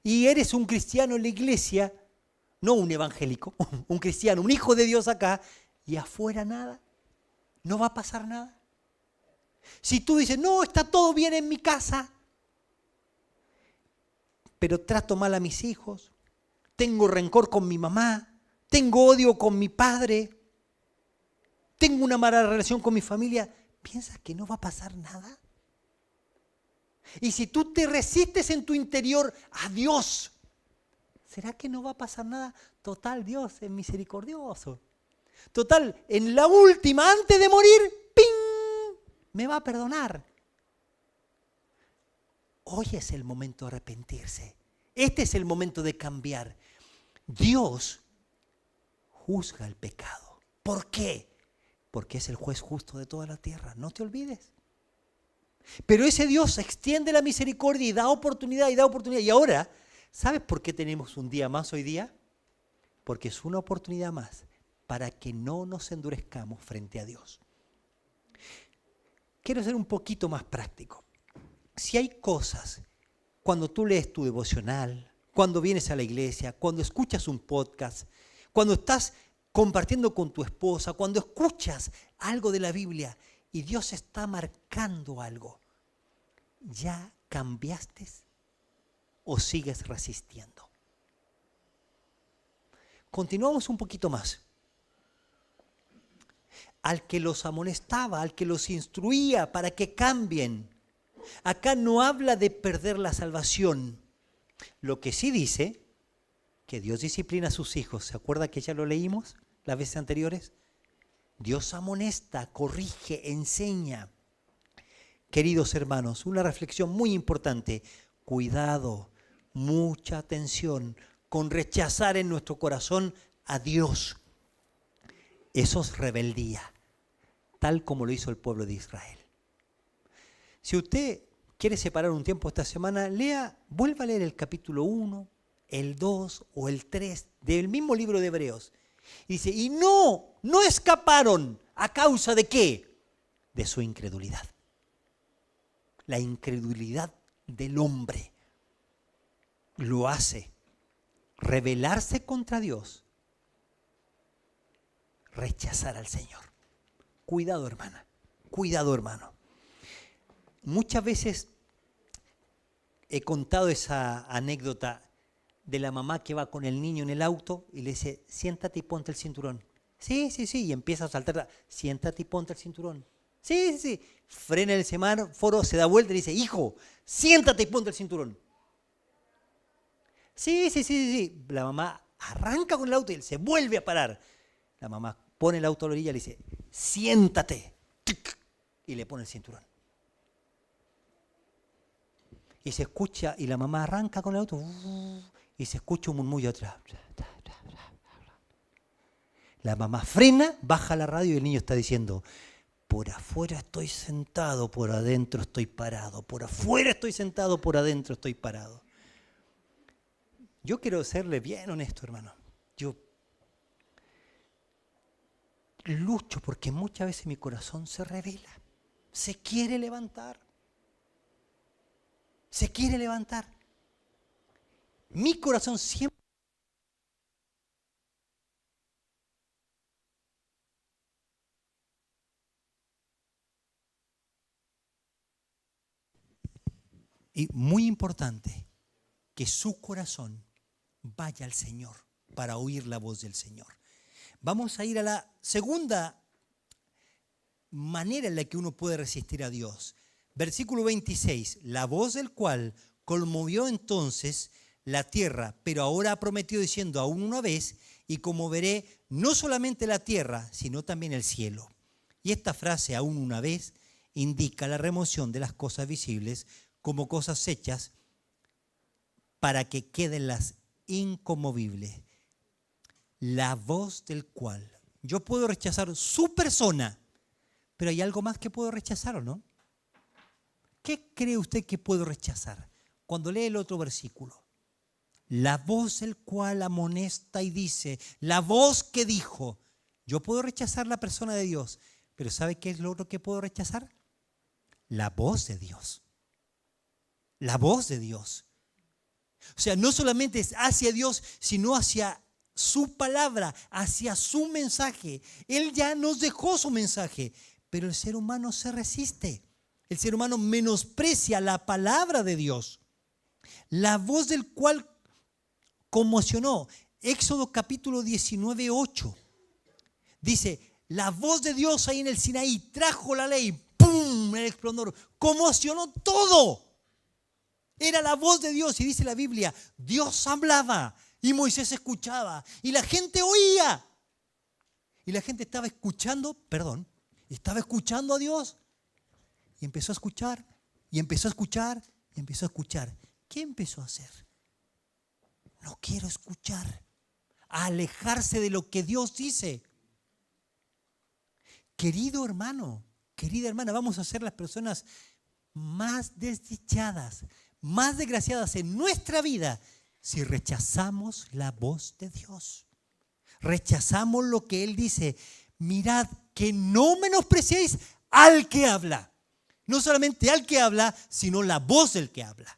y eres un cristiano en la iglesia, no un evangélico, un cristiano, un hijo de Dios acá, y afuera nada, no va a pasar nada. Si tú dices, no, está todo bien en mi casa, pero trato mal a mis hijos, tengo rencor con mi mamá, tengo odio con mi padre, tengo una mala relación con mi familia, ¿piensas que no va a pasar nada? Y si tú te resistes en tu interior a Dios, ¿será que no va a pasar nada? Total, Dios es misericordioso. Total, en la última, antes de morir, ¡ping!, me va a perdonar. Hoy es el momento de arrepentirse. Este es el momento de cambiar. Dios juzga el pecado. ¿Por qué? Porque es el juez justo de toda la tierra. No te olvides. Pero ese Dios extiende la misericordia y da oportunidad y da oportunidad. Y ahora, ¿sabes por qué tenemos un día más hoy día? Porque es una oportunidad más para que no nos endurezcamos frente a Dios. Quiero ser un poquito más práctico. Si hay cosas, cuando tú lees tu devocional, cuando vienes a la iglesia, cuando escuchas un podcast, cuando estás compartiendo con tu esposa, cuando escuchas algo de la Biblia y Dios está marcando algo, ¿ya cambiaste o sigues resistiendo? Continuamos un poquito más. Al que los amonestaba, al que los instruía para que cambien. Acá no habla de perder la salvación. Lo que sí dice que Dios disciplina a sus hijos. ¿Se acuerda que ya lo leímos las veces anteriores? Dios amonesta, corrige, enseña. Queridos hermanos, una reflexión muy importante. Cuidado, mucha atención con rechazar en nuestro corazón a Dios. Eso es rebeldía, tal como lo hizo el pueblo de Israel. Si usted quiere separar un tiempo esta semana, vuelva a leer el capítulo 1, el 2 o el 3 del mismo libro de Hebreos. Y dice, y no escaparon. ¿A causa de qué? De su incredulidad. La incredulidad del hombre lo hace rebelarse contra Dios, rechazar al Señor. Cuidado, hermana, cuidado, hermano. Muchas veces he contado esa anécdota de la mamá que va con el niño en el auto y le dice, siéntate y ponte el cinturón. Sí, y empieza a saltar, siéntate y ponte el cinturón. Sí. Frena el semáforo, se da vuelta y dice, hijo, siéntate y ponte el cinturón. Sí. La mamá arranca con el auto y él se vuelve a parar. La mamá pone el auto a la orilla y le dice, siéntate. Y le pone el cinturón. Y se escucha, y la mamá arranca con el auto, y se escucha un murmullo atrás. La mamá frena, baja la radio y el niño está diciendo, por afuera estoy sentado, por adentro estoy parado. Por afuera estoy sentado, por adentro estoy parado. Yo quiero serle bien honesto, hermano. Yo lucho porque muchas veces mi corazón se revela. Se quiere levantar. Se quiere levantar. Mi corazón siempre... Y muy importante que su corazón vaya al Señor para oír la voz del Señor. Vamos a ir a la segunda manera en la que uno puede resistir a Dios. Versículo 26, la voz del cual conmovió entonces la tierra, pero ahora ha prometido diciendo aún una vez, y conmoveré no solamente la tierra, sino también el cielo. Y esta frase, aún una vez, indica la remoción de las cosas visibles como cosas hechas para que queden las inconmovibles. La voz del cual yo puedo rechazar su persona, pero hay algo más que puedo rechazar, ¿o no? ¿Qué cree usted que puedo rechazar? Cuando lee el otro versículo. La voz del cual amonesta y dice, la voz que dijo. Yo puedo rechazar la persona de Dios, pero ¿sabe qué es lo otro que puedo rechazar? La voz de Dios. La voz de Dios. O sea, no solamente es hacia Dios, sino hacia su palabra, hacia su mensaje. Él ya nos dejó su mensaje, pero el ser humano se resiste. El ser humano menosprecia la palabra de Dios. La voz del cual conmocionó. Éxodo capítulo 19, 8. Dice, la voz de Dios ahí en el Sinaí trajo la ley. ¡Pum! El esplendor. Conmocionó todo. Era la voz de Dios. Y dice la Biblia, Dios hablaba y Moisés escuchaba. Y la gente oía. Y la gente estaba escuchando a Dios. Y empezó a escuchar, y empezó a escuchar, y empezó a escuchar. ¿Qué empezó a hacer? No quiero escuchar. A alejarse de lo que Dios dice. Querido hermano, querida hermana, vamos a ser las personas más desdichadas, más desgraciadas en nuestra vida si rechazamos la voz de Dios. Rechazamos lo que Él dice. Mirad que no menospreciéis al que habla. No solamente al que habla, sino la voz del que habla.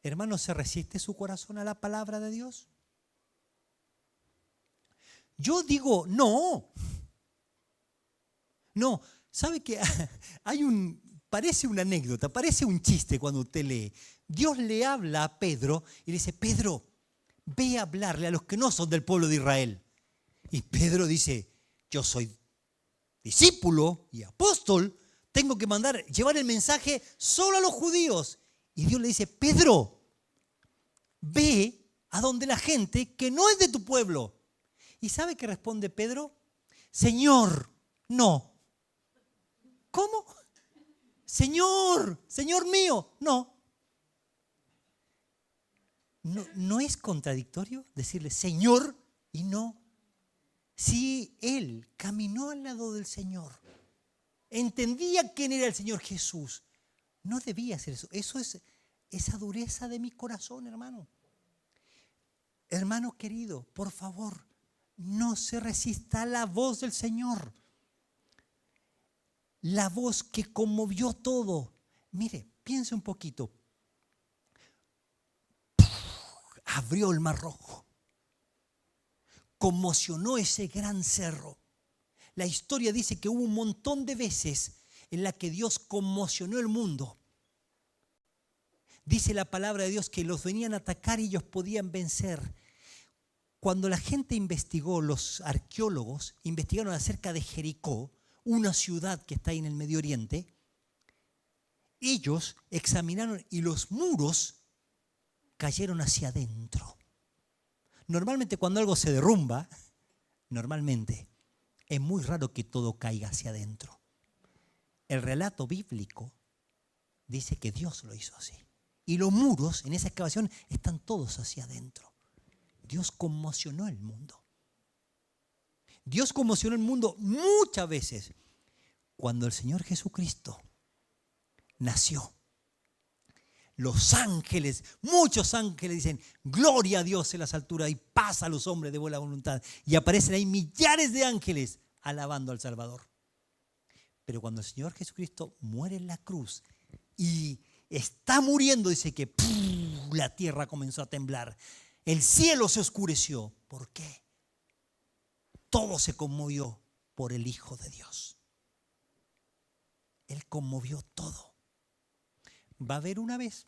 Hermano, ¿se resiste su corazón a la palabra de Dios? Yo digo, no. No, ¿sabe qué? Parece una anécdota, parece un chiste cuando usted lee. Dios le habla a Pedro y le dice, Pedro, ve a hablarle a los que no son del pueblo de Israel. Y Pedro dice, yo soy discípulo y apóstol, tengo que llevar el mensaje solo a los judíos. Y Dios le dice, Pedro, ve a donde la gente que no es de tu pueblo. ¿Y sabe qué responde Pedro? Señor, no. ¿Cómo? Señor mío, no. ¿No es contradictorio decirle Señor y no? Si él caminó al lado del Señor, entendía quién era el Señor Jesús, no debía hacer eso. Eso es esa dureza de mi corazón, hermano. Hermano querido, por favor, no se resista a la voz del Señor. La voz que conmovió todo. Mire, piense un poquito. Abrió el Mar Rojo. Conmocionó ese gran cerro. La historia dice que hubo un montón de veces en la que Dios conmocionó el mundo. Dice la palabra de Dios que los venían a atacar y ellos podían vencer. Cuando la gente investigó, los arqueólogos investigaron acerca de Jericó, una ciudad que está ahí en el Medio Oriente, ellos examinaron y los muros cayeron hacia adentro. Normalmente cuando algo se derrumba, es muy raro que todo caiga hacia adentro. El relato bíblico dice que Dios lo hizo así. Y los muros en esa excavación están todos hacia adentro. Dios conmocionó el mundo. Dios conmocionó el mundo muchas veces. Cuando el Señor Jesucristo nació, los ángeles, muchos ángeles dicen, gloria a Dios en las alturas y paz a los hombres de buena voluntad. Y aparecen ahí millares de ángeles alabando al Salvador. Pero cuando el Señor Jesucristo muere en la cruz y está muriendo, dice que la tierra comenzó a temblar. El cielo se oscureció. ¿Por qué? Todo se conmovió por el Hijo de Dios. Él conmovió todo. Va a haber una vez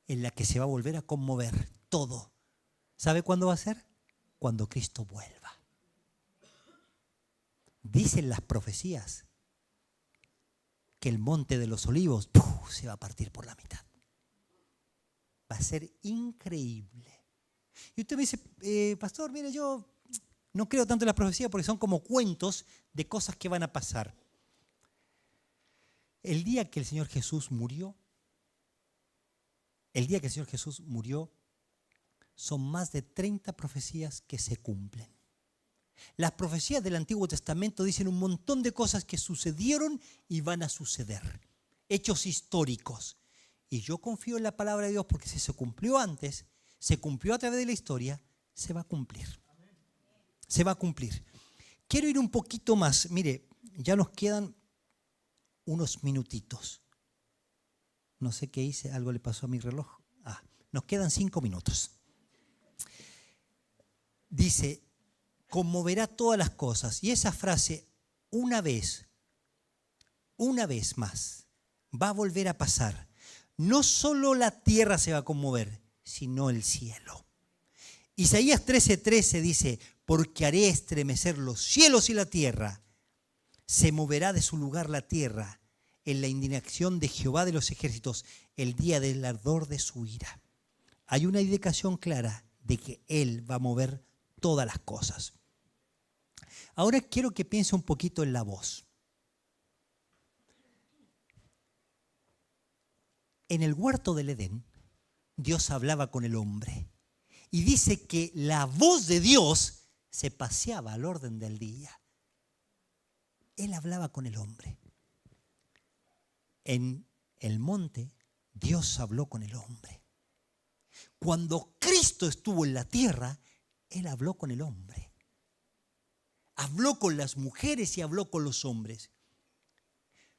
en la que se va a volver a conmover todo. ¿Sabe cuándo va a ser? Cuando Cristo vuelva. Dicen las profecías que el monte de los olivos se va a partir por la mitad. Va a ser increíble. Y usted me dice, pastor, mire, yo no creo tanto en las profecías porque son como cuentos de cosas que van a pasar. El día que el Señor Jesús murió, son más de 30 profecías que se cumplen. Las profecías del Antiguo Testamento dicen un montón de cosas que sucedieron y van a suceder. Hechos históricos. Y yo confío en la palabra de Dios porque si se cumplió antes, se cumplió a través de la historia, se va a cumplir. Se va a cumplir. Quiero ir un poquito más. Mire, ya nos quedan unos minutitos. No sé qué hice, algo le pasó a mi reloj. Nos quedan 5 minutos. Dice, conmoverá todas las cosas. Y esa frase, una vez más, va a volver a pasar. No solo la tierra se va a conmover, sino el cielo. Isaías 13:13 dice, porque haré estremecer los cielos y la tierra. Se moverá de su lugar la tierra en la indignación de Jehová de los ejércitos, el día del ardor de su ira. Hay una indicación clara de que Él va a mover todas las cosas. Ahora quiero que piense un poquito en la voz. En el huerto del Edén, Dios hablaba con el hombre. Y dice que la voz de Dios se paseaba al orden del día. Él hablaba con el hombre. En el monte, Dios habló con el hombre. Cuando Cristo estuvo en la tierra, Él habló con el hombre. Habló con las mujeres y habló con los hombres.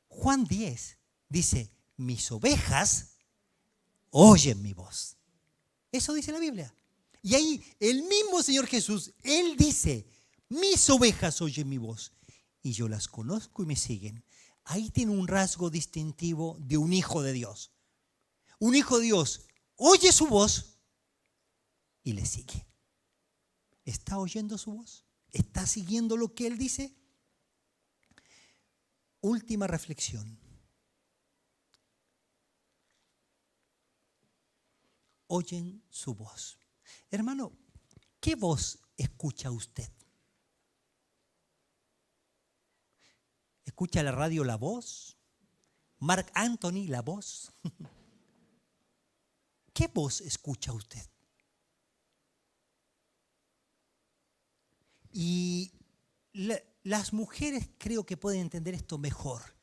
Juan 10 dice, mis ovejas oyen mi voz. Eso dice la Biblia. Y ahí el mismo Señor Jesús, Él dice, mis ovejas oyen mi voz. Y yo las conozco y me siguen. Ahí tiene un rasgo distintivo de un hijo de Dios. Un hijo de Dios oye su voz y le sigue. ¿Está oyendo su voz? ¿Está siguiendo lo que Él dice? Última reflexión. Oyen su voz. Hermano, ¿qué voz escucha usted? ¿Escucha la radio La Voz? ¿Marc Anthony La Voz? ¿Qué voz escucha usted? Y las mujeres creo que pueden entender esto mejor.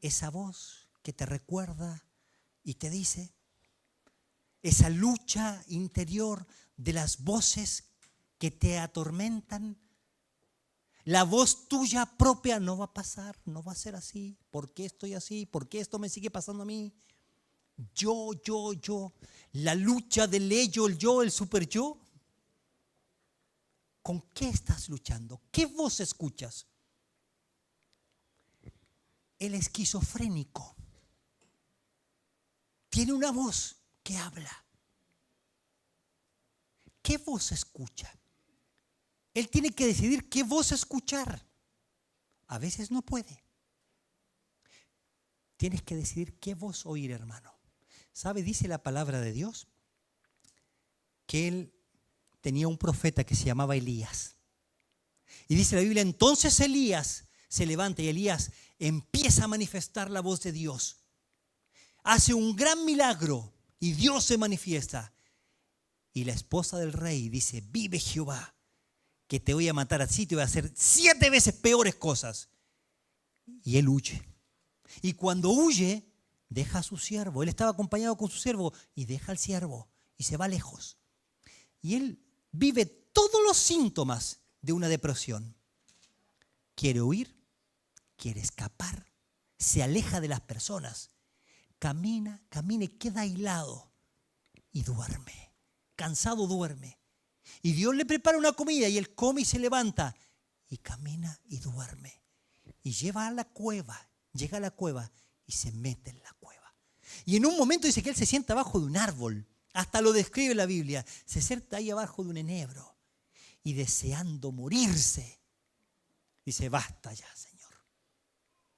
Esa voz que te recuerda y te dice, esa lucha interior de las voces que te atormentan. La voz tuya propia no va a pasar, no va a ser así. ¿Por qué estoy así? ¿Por qué esto me sigue pasando a mí? Yo. La lucha del ello, el yo, el super yo. ¿Con qué estás luchando? ¿Qué voz escuchas? El esquizofrénico tiene una voz que habla. ¿Qué voz escucha? Él tiene que decidir qué voz escuchar. A veces no puede. Tienes que decidir qué voz oír, hermano. ¿Sabe? Dice la palabra de Dios que él tenía un profeta que se llamaba Elías. Y dice la Biblia, entonces Elías se levanta y Elías empieza a manifestar la voz de Dios. Hace un gran milagro y Dios se manifiesta. Y la esposa del rey dice, vive Jehová, que te voy a matar así, te voy a hacer 7 veces peores cosas. Y él huye. Y cuando huye, deja a su siervo. Él estaba acompañado con su siervo y deja al siervo y se va lejos. Y él vive todos los síntomas de una depresión. Quiere huir, quiere escapar, se aleja de las personas. Camina y queda aislado y duerme. Cansado duerme. Y Dios le prepara una comida y él come y se levanta y camina y duerme. Y llega a la cueva y se mete en la cueva. Y en un momento dice que él se sienta abajo de un árbol. Hasta lo describe la Biblia. Se sienta ahí abajo de un enebro y deseando morirse. Dice, basta ya, Señor.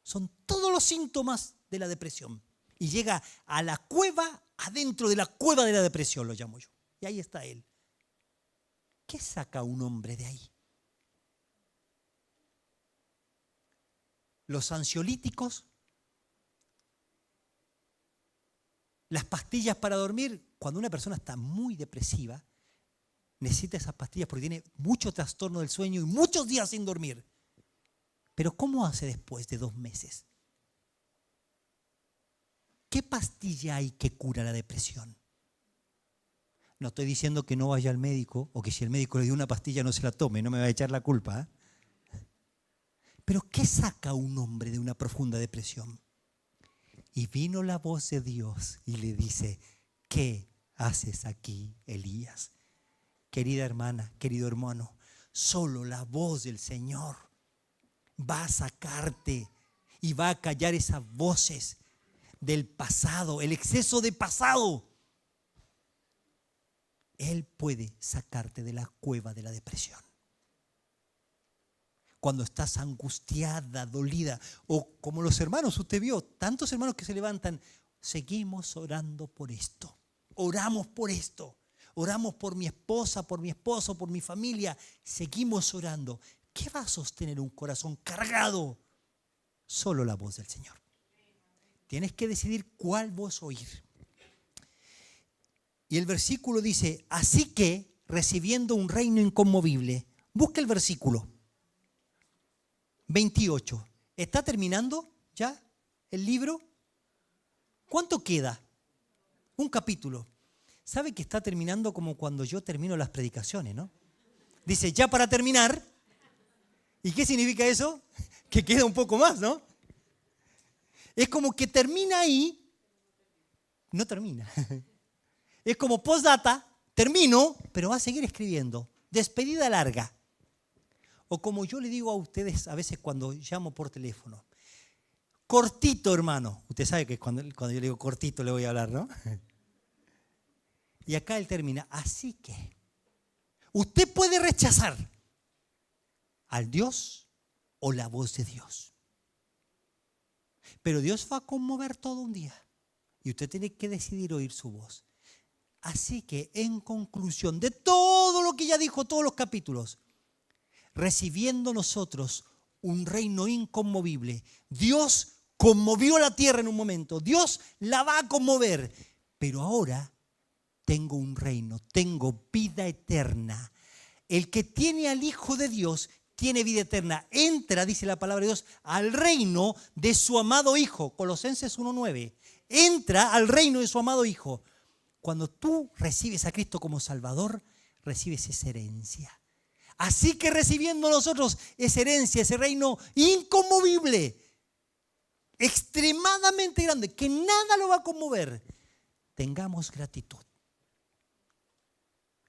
Son todos los síntomas de la depresión. Y llega a la cueva, adentro de la cueva de la depresión, lo llamo yo. Y ahí está él. ¿Qué saca un hombre de ahí? Los ansiolíticos, las pastillas para dormir. Cuando una persona está muy depresiva, necesita esas pastillas porque tiene mucho trastorno del sueño y muchos días sin dormir. Pero ¿cómo hace después de 2 meses? ¿Qué pastilla hay que cura la depresión? No estoy diciendo que no vaya al médico o que si el médico le dio una pastilla no se la tome, no me va a echar la culpa, ¿eh? Pero ¿qué saca a un hombre de una profunda depresión? Y vino la voz de Dios y le dice, ¿qué haces aquí, Elías? Querida hermana, querido hermano, solo la voz del Señor va a sacarte y va a callar esas voces del pasado, el exceso de pasado. Él puede sacarte de la cueva de la depresión. Cuando estás angustiada, dolida, o como los hermanos, usted vio, tantos hermanos que se levantan, seguimos orando por esto, oramos por esto, oramos por mi esposa, por mi esposo, por mi familia, seguimos orando. ¿Qué va a sostener un corazón cargado? Solo la voz del Señor. Tienes que decidir cuál voz oír. Y el versículo dice, así que, recibiendo un reino inconmovible, busca el versículo 28. ¿Está terminando ya el libro? ¿Cuánto queda? Un capítulo. ¿Sabe que está terminando como cuando yo termino las predicaciones, no? Dice, ya para terminar. ¿Y qué significa eso? Que queda un poco más, ¿no? Es como que termina ahí, no termina. Es como postdata, termino, pero va a seguir escribiendo. Despedida larga. O como yo le digo a ustedes a veces cuando llamo por teléfono. Cortito, hermano. Usted sabe que cuando yo le digo cortito le voy a hablar, ¿no? Y acá él termina. Así que usted puede rechazar al Dios o la voz de Dios. Pero Dios va a conmover todo un día. Y usted tiene que decidir oír su voz. Así que, en conclusión de todo lo que ya dijo, todos los capítulos, recibiendo nosotros un reino inconmovible, Dios conmovió la tierra en un momento, Dios la va a conmover, pero ahora tengo un reino, tengo vida eterna. El que tiene al Hijo de Dios tiene vida eterna. Entra, dice la palabra de Dios, al reino de su amado Hijo. Colosenses 1:9. Entra al reino de su amado Hijo. Cuando tú recibes a Cristo como Salvador, recibes esa herencia. Así que recibiendo nosotros esa herencia, ese reino inconmovible, extremadamente grande, que nada lo va a conmover, tengamos gratitud.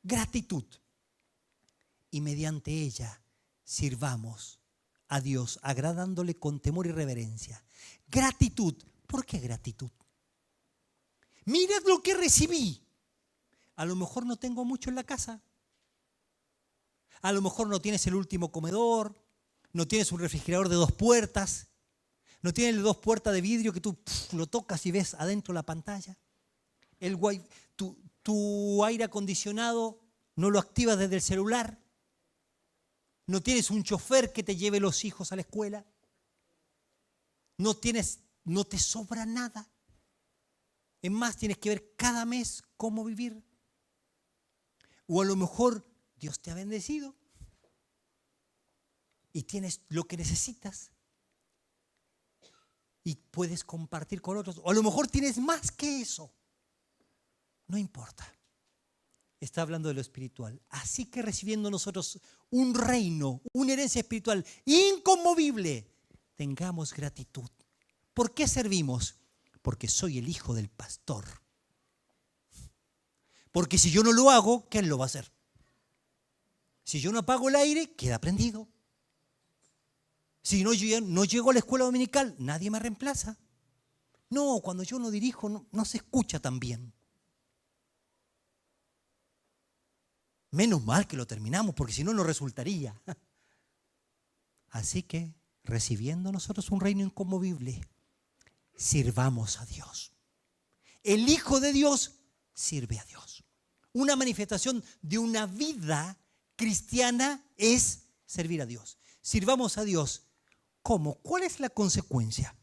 Gratitud. Y mediante ella sirvamos a Dios, agradándole con temor y reverencia. Gratitud. ¿Por qué gratitud? Mira lo que recibí. A lo mejor no tengo mucho en la casa. A lo mejor no tienes el último comedor, no tienes un refrigerador de 2 puertas, no tienes 2 puertas de vidrio que tú lo tocas y ves adentro la pantalla. Tu aire acondicionado no lo activas desde el celular. No tienes un chofer que te lleve los hijos a la escuela. No te sobra nada. Es más, tienes que ver cada mes cómo vivir. O a lo mejor Dios te ha bendecido y tienes lo que necesitas y puedes compartir con otros. O a lo mejor tienes más que eso. No importa. Está hablando de lo espiritual. Así que recibiendo nosotros un reino, una herencia espiritual inconmovible, tengamos gratitud. ¿Por qué servimos? Porque soy el hijo del pastor. Porque si yo no lo hago, ¿quién lo va a hacer? Si yo no apago el aire, queda prendido. Si no llego a la escuela dominical, nadie me reemplaza. No, cuando yo no dirijo, no se escucha tan bien. Menos mal que lo terminamos, porque si no, no resultaría. Así que, recibiendo nosotros un reino inconmovible, sirvamos a Dios. El Hijo de Dios sirve a Dios. Una manifestación de una vida cristiana es servir a Dios. Sirvamos a Dios. ¿Cómo? ¿Cuál es la consecuencia?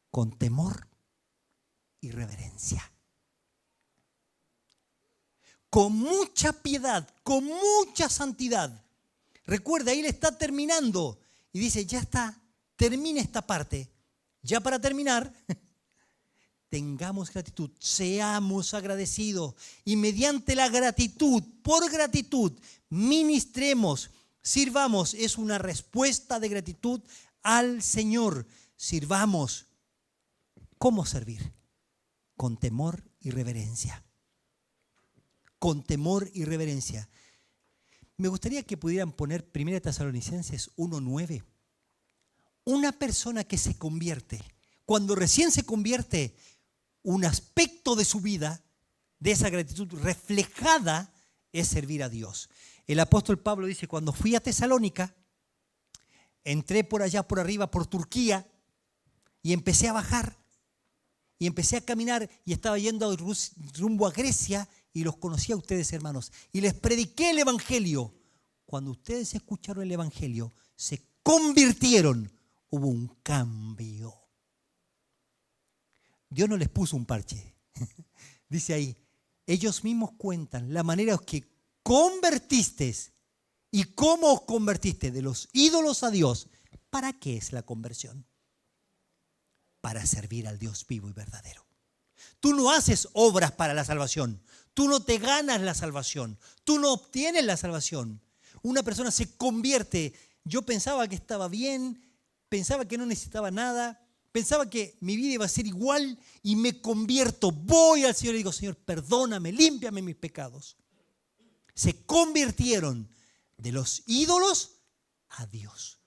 Con temor y reverencia. Con mucha piedad, con mucha santidad. Recuerda, ahí le está terminando. Y dice, ya está, termina esta parte. Ya para terminar, tengamos gratitud, seamos agradecidos. Y mediante la gratitud, por gratitud, ministremos, sirvamos. Es una respuesta de gratitud al Señor. Sirvamos. ¿Cómo servir? Con temor y reverencia. Con temor y reverencia. Me gustaría que pudieran poner 1 Tesalonicenses 1:9. Una persona que se convierte, cuando recién se convierte, un aspecto de su vida, de esa gratitud reflejada, es servir a Dios. El apóstol Pablo dice, cuando fui a Tesalónica, entré por allá, por arriba, por Turquía, y empecé a bajar, y empecé a caminar, y estaba yendo rumbo a Grecia, y los conocí a ustedes, hermanos, y les prediqué el Evangelio. Cuando ustedes escucharon el Evangelio, se convirtieron, hubo un cambio. Dios no les puso un parche. Dice ahí, ellos mismos cuentan la manera en que convertisteis y cómo os convertiste de los ídolos a Dios. ¿Para qué es la conversión? Para servir al Dios vivo y verdadero. Tú no haces obras para la salvación. Tú no te ganas la salvación. Tú no obtienes la salvación. Una persona se convierte. Yo pensaba que estaba bien, pensaba que no necesitaba nada, pensaba que mi vida iba a ser igual y me convierto. Voy al Señor y digo, Señor, perdóname, límpiame mis pecados. Se convirtieron de los ídolos a Dios.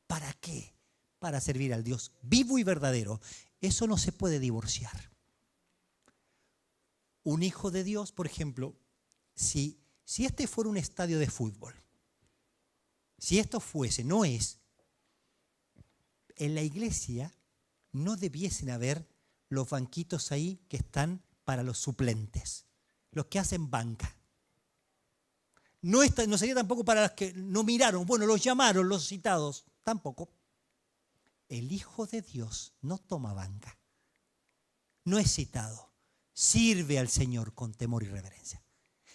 ¿Para qué? Para servir al Dios vivo y verdadero. Eso no se puede divorciar. Un hijo de Dios, por ejemplo, si este fuera un estadio de fútbol, si esto fuese, no es, en la iglesia no debiesen haber los banquitos ahí que están para los suplentes, los que hacen banca. No sería tampoco para los que no miraron, bueno, los llamaron, los citados, tampoco. El Hijo de Dios no toma banca, no es citado, sirve al Señor con temor y reverencia.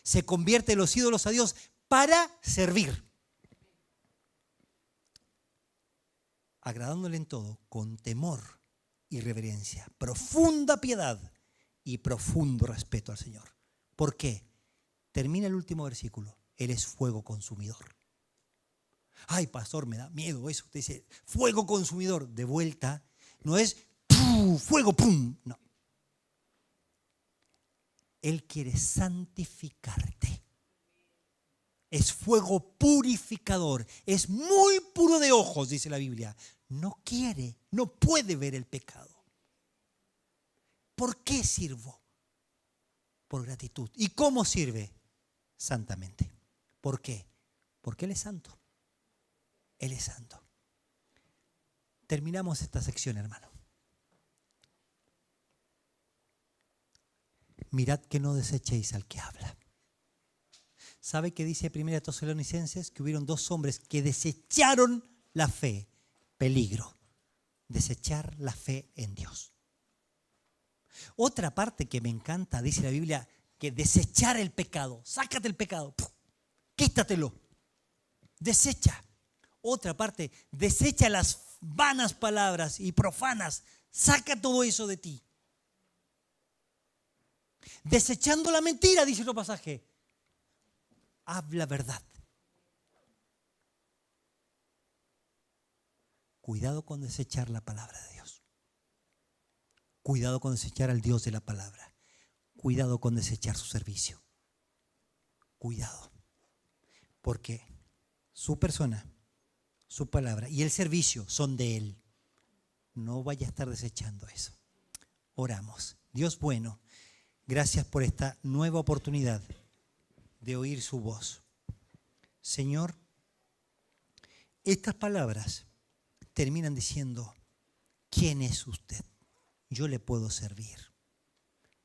Se convierte en los ídolos a Dios para servir. Agradándole en todo, con temor y reverencia, profunda piedad y profundo respeto al Señor. ¿Por qué? Termina el último versículo. Él es fuego consumidor. Ay, pastor, me da miedo eso. Usted dice, fuego consumidor. De vuelta, no es fuego, pum. No. Él quiere santificarte. Es fuego purificador. Es muy puro de ojos, dice la Biblia. No quiere, no puede ver el pecado. ¿Por qué sirvo? Por gratitud. ¿Y cómo sirve? Santamente. ¿Por qué? Porque Él es santo. Él es santo. Terminamos esta sección, hermano. Mirad que no desechéis al que habla. ¿Sabe qué dice 1 Tesalonicenses? Que hubieron 2 hombres que desecharon la fe. Peligro. Desechar la fe en Dios. Otra parte que me encanta, dice la Biblia, que desechar el pecado. Sácate el pecado. Quítatelo. Desecha. Otra parte, desecha las vanas palabras y profanas. Saca todo eso de ti. Desechando la mentira, dice otro pasaje. Habla verdad. Cuidado con desechar la palabra de Dios. Cuidado con desechar al Dios de la palabra. Cuidado con desechar su servicio. Cuidado. Porque su persona, su palabra y el servicio son de Él. No vaya a estar desechando eso. Oramos. Dios bueno, gracias por esta nueva oportunidad de oír su voz. Señor, Estas palabras terminan diciendo, ¿quién es usted? Yo le puedo servir.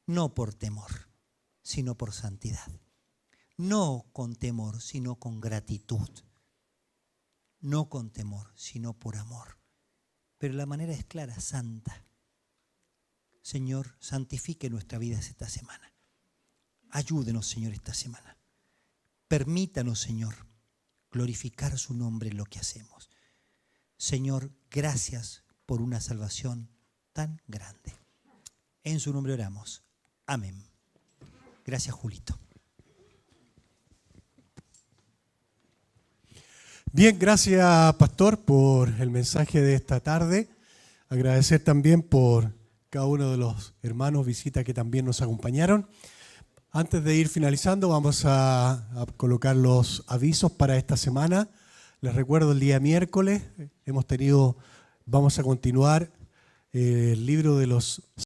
No por temor, sino por santidad. No con temor, sino con gratitud. No con temor, sino por amor. Pero la manera es clara, santa. Señor, santifique nuestra vida esta semana. Ayúdenos, Señor, esta semana. Permítanos, Señor, glorificar su nombre en lo que hacemos. Señor, gracias por una salvación tan grande. En su nombre oramos. Amén. Gracias, Julito. Bien, gracias, pastor, por el mensaje de esta tarde. Agradecer también por cada uno de los hermanos visitas que también nos acompañaron. Antes de ir finalizando, vamos a colocar los avisos para esta semana. Les recuerdo, el día miércoles vamos a continuar el libro de los